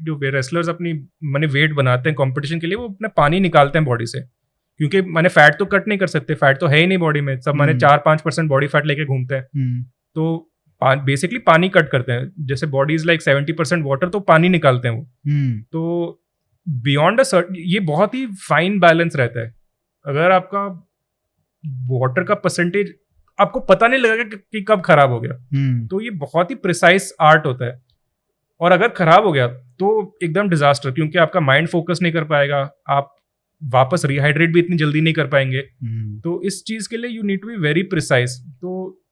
जो रेसलर्स अपनी माने वेट बनाते हैं कंपटीशन के लिए, वो अपना पानी निकालते हैं बॉडी से, क्योंकि माने फैट तो कट नहीं कर सकते, फैट तो है ही नहीं बॉडी में, सब माने 4-5% बॉडी फैट लेके घूमते हैं। तो बेसिकली पानी कट करते हैं, जैसे बॉडी इज लाइक 70% वाटर, तो पानी निकालते हैं वो। तो बियॉन्ड ये बहुत ही फाइन बैलेंस रहता है। अगर आपका वाटर का परसेंटेज आपको पता नहीं लगेगा कि कब खराब हो गया, तो ये बहुत ही प्रिसाइज आर्ट होता है। और अगर खराब हो गया तो एकदम डिजास्टर, क्योंकि आपका माइंड फोकस नहीं कर पाएगा, आप वापस रिहाइड्रेट भी इतनी जल्दी नहीं कर पाएंगे। तो इस चीज के लिए you need to be very precise. तो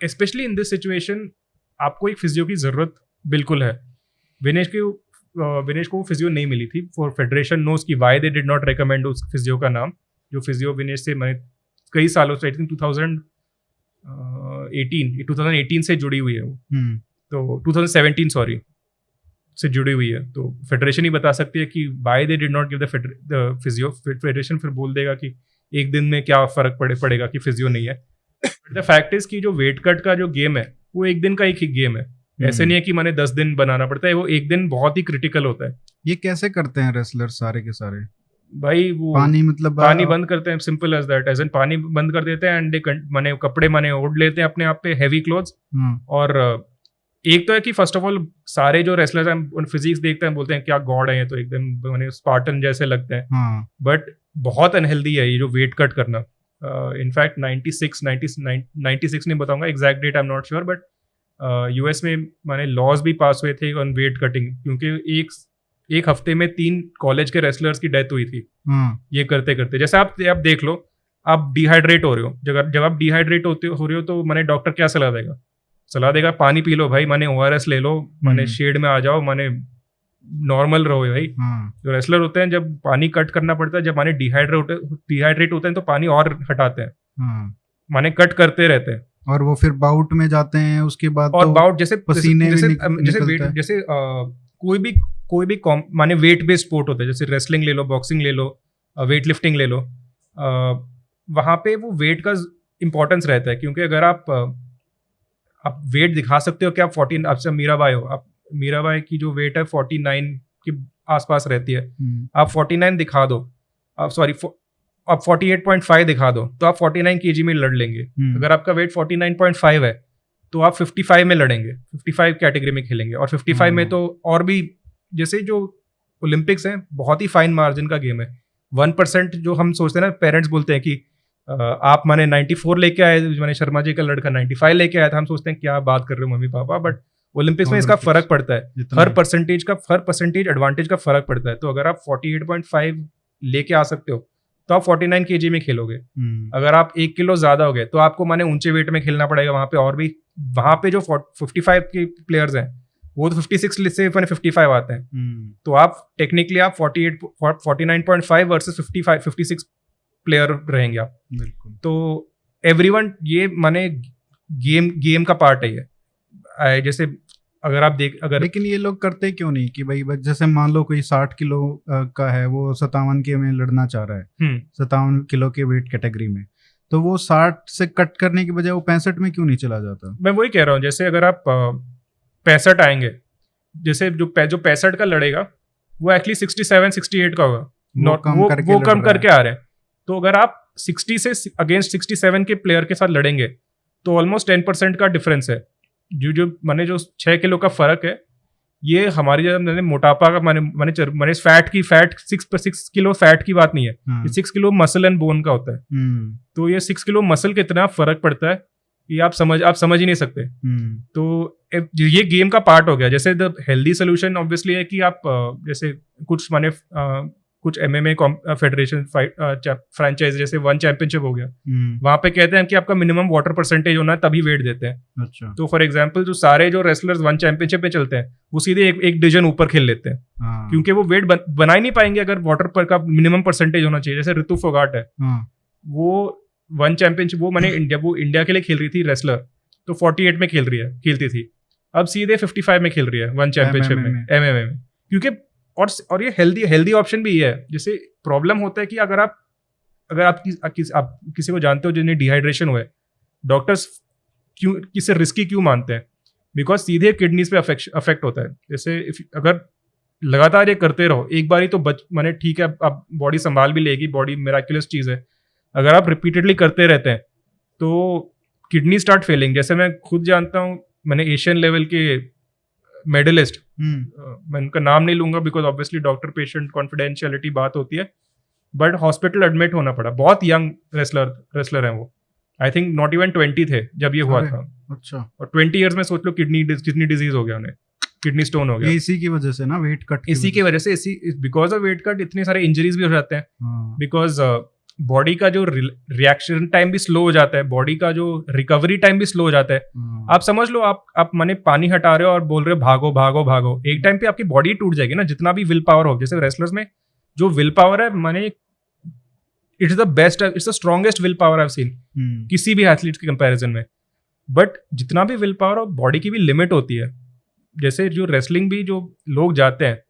स्पेशली इन दिस सिचुएशन आपको एक फिजियो की जरूरत बिल्कुल है। विनेश को फिजियो नहीं मिली थी, फॉर फेडरेशन नोस की why they did not recommend उस फिजियो का नाम, जो फिजियो विनेश से मैंने कई सालों से, आई थिंक 2018 से जुड़ी हुई है वो, तो 2017 सॉरी से जुड़ी हुई है। तो फेडरेशन ही बता सकती है कि why they did not give the physio. Federation फिर बोल देगा कि एक दिन में क्या फर्क पड़ेगा कि फिजियो नहीं है। द फैक्ट इज कि जो वेट कट का जो गेम है वो एक दिन का एक ही गेम है, ऐसे नहीं है कि मैंने 10 दिन बनाना पड़ता है, वो एक दिन बहुत ही क्रिटिकल होता है। ये कैसे करते हैं रेसलर सारे के सारे? भाई वो पानी बंद करते हैं, simple as that, as an पानी बंद कर देते हैं एंड माने कपड़े ओढ़ लेते हैं अपने आप पे, हैवी क्लोथ्स। और एक तो है कि फर्स्ट ऑफ ऑल सारे जो रेसलर्स हैं उन फिजिक्स देखते हैं, बोलते हैं क्या गॉड है ये, तो एकदम माने स्पार्टन जैसे लगते हैं। बट बहुत अनहेल्दी है ये जो वेट कट करना। इनफैक्ट 96 नहीं बताऊंगा exact date, I am not sure, but US में माने लॉज भी पास हुए थे ऑन वेट कटिंग, क्योंकि एक हफ्ते में 3 कॉलेज के रेसलर्स की डेथ हुई थी ये करते करते। जैसे आप देख लो, आप डिहाइड्रेट हो रहे हो, जब आप डिहाइड्रेट हो रहे हो तो माने डॉक्टर क्या सलाह देगा पानी पी लो भाई, माने ORS ले लो, माने शेड में आ जाओ, माने नॉर्मल रहो भाई। जो रेसलर होते हैं जब पानी कट करना पड़ता है, जब माने डिहाइड्रेट होते हैं तो पानी और हटाते हैं, माने कट करते रहते हैं। और वो फिर बाउट में जाते हैं, उसके बाद और बाउट जैसे पसीने जैसे कोई भी माने वेट बेस्ड स्पोर्ट होता है, जैसे रेसलिंग ले लो, बॉक्सिंग ले लो, वेट लिफ्टिंग ले लो, वहाँ पे वो वेट का इम्पोर्टेंस रहता है, क्योंकि अगर आप वेट दिखा सकते हो कि आप 14, आपसे मीराबाई हो, आप मीराबाई की जो वेट है 49 के आसपास रहती है, आप 49 दिखा दो, आप 48.5 दिखा दो, तो आप 49 kg में लड़ लेंगे। अगर आपका वेट 49.5 है तो आप 55 में लड़ेंगे, 55 कैटेगरी में खेलेंगे। और 55 में तो और भी, जैसे जो ओलंपिक्स हैं बहुत ही फाइन मार्जिन का गेम है। 1% जो हम सोचते हैं ना, पेरेंट्स बोलते हैं कि आप माने 94 लेके आए, मैंने शर्मा जी का लड़का 95 लेके आया था, हम सोचते हैं क्या बात कर रहे हो मम्मी पापा, बट ओलंपिक्स में इसका फर्क पड़ता है, हर परसेंटेज एडवांटेज का फर्क पड़ता है। तो अगर आप 48.5 लेके आ सकते हो तो आप 49 kg में खेलोगे। अगर आप 1 किलो ज्यादा हो गए तो आपको माने ऊंचे वेट में खेलना पड़ेगा वहां पे। और भी वहां पे जो 55 के प्लेयर्स हैं वो तो 56 से 55 आते हैं, तो आप टेक्निकली आप 49.5 वर्सेस 56 प्लेयर रहेंगे आप। बिल्कुल। तो एवरीवन ये माने गेम का पार्ट है ये। जैसे अगर आप लेकिन ये लोग करते क्यों नहीं कि भाई जैसे मान लो कोई 60 किलो का है, वो 57 के में लड़ना चाह रहा है, 57 किलो के वेट कैटेगरी में, तो वो 60 से कट करने की बजाय वो 65 में क्यों नहीं चला जाता? मैं वही कह रहा हूँ, जैसे अगर आप 65 आएंगे, जैसे जो 65 का लड़ेगा वो एक्चुअली 67-68 का होगा, वो कम करके आ रहे हैं। तो अगर आप 60 से अगेंस्ट 67 के प्लेयर के साथ लड़ेंगे तो ऑलमोस्ट 10% का डिफरेंस है। जो माने जो 6 किलो का फर्क है, ये हमारी जब मोटापा का माने फैट 6 किलो फैट की बात नहीं है, ये 6 किलो मसल एंड बोन का होता है। तो ये 6 किलो मसल कितना फर्क पड़ता है ये आप समझ ही नहीं सकते। तो ये गेम का पार्ट हो गया। जैसे द हेल्दी सोल्यूशन ऑब्वियसली है कि आप जैसे कुछ MMA फेडरेशन फ्रेंचाइज जैसे 1 चैंपियनशिप हो गया, वहां पे कहते हैं कि आपका मिनिमम वाटर परसेंटेज होना है तभी वेट देते हैं। अच्छा। तो फॉर एग्जांपल जो सारे जो रेसलर्स 1 चैंपियनशिप में चलते हैं वो सीधे एक डिवीजन ऊपर खेल लेते हैं, क्योंकि वो वेट बना ही नहीं पाएंगे अगर वाटर पर का मिनिमम परसेंटेज होना चाहिए। जैसे ऋतु फोगाट है, वो 1 चैंपियनशिप, वो मैंने इंडिया के लिए खेल रही थी रेसलर, तो 48 में खेलती थी, अब सीधे 55 में खेल रही है 1 चैंपियनशिप में MMA में। क्योंकि और ये हेल्दी ऑप्शन भी है। जैसे प्रॉब्लम होता है कि अगर आप किसी को जानते हो जिन्हें डिहाइड्रेशन हुआ है, डॉक्टर्स किसे रिस्की क्यों मानते हैं? बिकॉज सीधे किडनीज पे अफेक्ट होता है। जैसे अगर लगातार ये करते रहो, एक बार ही तो माने ठीक है, अब बॉडी संभाल भी लेगी, बॉडी मिराक्युलस चीज़ है। अगर आप रिपीटेडली करते रहते हैं तो किडनी स्टार्ट फेलिंग। जैसे मैं खुद जानता हूँ, मैंने एशियन लेवल के मेडलिस्ट, मैं उनका नाम नहीं लूंगा because obviously doctor patient confidentiality बात होती है, बट हॉस्पिटल एडमिट होना पड़ा। बहुत यंग रेसलर हैं वो, आई थिंक नॉट इवन 20 थे जब ये हुआ था। अच्छा। और 20 ईयर्स में सोच लो किडनी डिजीज हो गया उन्हें, किडनी स्टोन हो गया। इसी की वजह से ना, वेट कट इसी की वजह से, बिकॉज ऑफ वेट कट इतने सारे इंजरीज भी हो जाते हैं, बिकॉज बॉडी का जो रिएक्शन टाइम भी स्लो हो जाता है, बॉडी का जो रिकवरी टाइम भी स्लो हो जाता है। आप समझ लो, आप माने पानी हटा रहे हो और बोल रहे हो भागो भागो भागो, एक टाइम पे आपकी बॉडी टूट जाएगी ना, जितना भी विल पावर हो। जैसे रेसलर्स में जो विल पावर है, माने it's the best, it's the strongest will power I have seen किसी भी एथलीट के कंपैरिजन में। बट जितना भी विल पावर हो, बॉडी की भी लिमिट होती है। जैसे जो रेसलिंग भी जो लोग जाते हैं,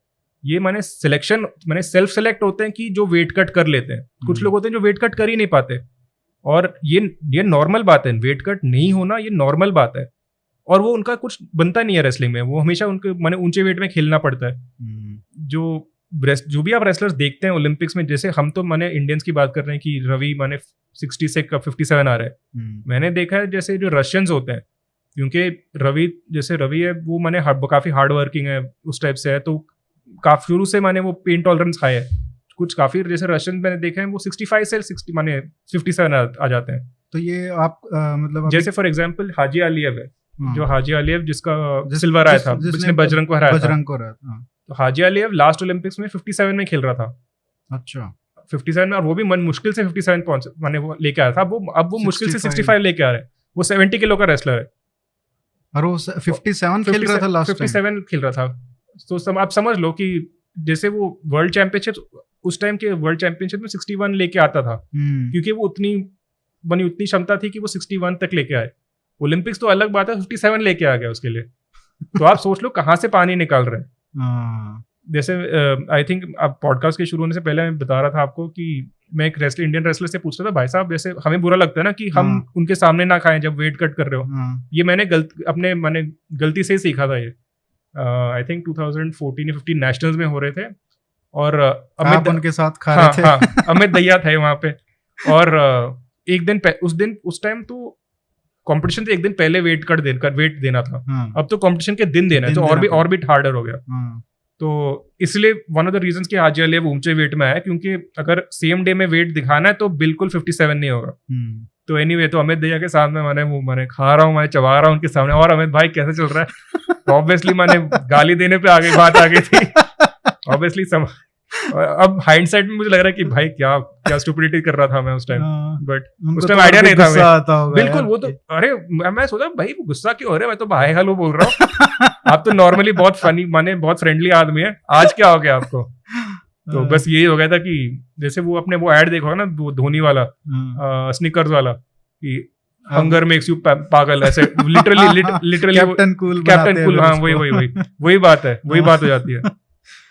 ये माने सिलेक्शन, माने सेल्फ सेलेक्ट होते हैं कि जो वेट कट कर लेते हैं। कुछ लोग होते हैं जो वेट कट कर ही नहीं पाते, और ये नॉर्मल बात है, वेट कट नहीं होना ये नॉर्मल बात है। और वो उनका कुछ बनता नहीं है रेसलिंग में, वो हमेशा उनके माने ऊंचे वेट में खेलना पड़ता है। जो भी आप रेसलर्स देखते हैं ओलंपिक्स में, जैसे हम तो माने इंडियंस की बात कर रहे हैं कि रवि माने 60 से 57 आ रहे हैं। मैंने देखा है जैसे जो रशियंस होते हैं, क्योंकि रवि है वो माने काफी हार्ड वर्किंग है, उस टाइप से है, तो काफी शुरू से माने वो पेन टॉलरेंस हाई है। कुछ काफी जैसे रशियन मैंने देखे हैं वो 65 से 60 माने 57 आ जाते हैं। तो ये आप मतलब जैसे फॉर एग्जांपल हाजी अलीएव है, जो हाजी अलीएव जिसका सिल्वर आया था, जिसने बजरंग को हराया था। तो हाजी अलीएव लास्ट ओलंपिक्स में 57 में खेल रहा था। अच्छा। 57 में, और वो भी मुश्किल से 57 पहुंच माने वो लेके आया था। अब वो मुश्किल से 65 लेके आ रहे हैं। वो 70 किलो का रेसलर है और वो 57 खेल रहा था लास्ट टाइम। 57 खेल रहा था। तो आप समझ लो कि जैसे वो वर्ल्ड चैंपियनशिप, उस टाइम के वर्ल्ड चैंपियनशिप में 61 लेके आता था, क्योंकि वो उतनी क्षमता थी कि वो 61 तक लेके आए। ओलंपिक्स तो अलग बात है, 57 लेके आ गया उसके लिए। तो आप सोच लो कहाँ से पानी निकाल रहे हैं। जैसे आई थिंक आप पॉडकास्ट के शुरू होने से पहले मैं बता रहा था आपको कि मैं एक इंडियन रेसलर से पूछ रहा था, भाई साहब जैसे हमें बुरा लगता है ना कि हम उनके सामने ना खाएं जब वेट कट कर रहे हो। ये मैंने अपने गलती से ही सीखा था। ये आई थिंक 2014 या 15 नेशनल्स में हो रहे थे, और अमित उनके साथ खा रहे थे। हाँ, अमित दैया थे वहां पे। और एक दिन उस टाइम तो कंपटीशन से एक दिन पहले वेट देना था। अब तो कंपटीशन के दिन देना है, तो और भी हार्डर हो गया। तो इसलिए वन ऑफ द रीजंस कि हाजी अलीएव ऊंचे वेट में आया, क्योंकि अगर सेम डे में वेट दिखाना है तो बिल्कुल 57 नहीं होगा। तो एनीवे, तो अमित दैया के सामने मैंने खा रहा हूँ, मैं चबा रहा हूँ उनके सामने, और अमित भाई कैसे चल रहा है। तो ऑब्वियसली मैंने गाली देने पे बात आ गई थी ऑब्वियसली। अब हाइंडसाइड में मुझे लग रहा है कि भाई क्या स्टुपिडिटी कर रहा था मैं उस टाइम, बट उस टाइम आइडिया नहीं था बिल्कुल। वो तो अरे मैं सोचा भाई गुस्सा क्यों हो रहा है, मैं तो भाई हेलो बोल रहा हूँ। आप तो नॉर्मली बहुत फनी माने बहुत फ्रेंडली आदमी है, आज क्या हो गया आपको। तो बस यही हो गया था कि जैसे वो एड देखा ना, वो धोनी वाला स्निकर्स वाला, कि हंगर मेक्स यू पागल, ऐसे लिटरली कैप्टन कूल। हाँ, वही बात है, वही बात हो जाती है।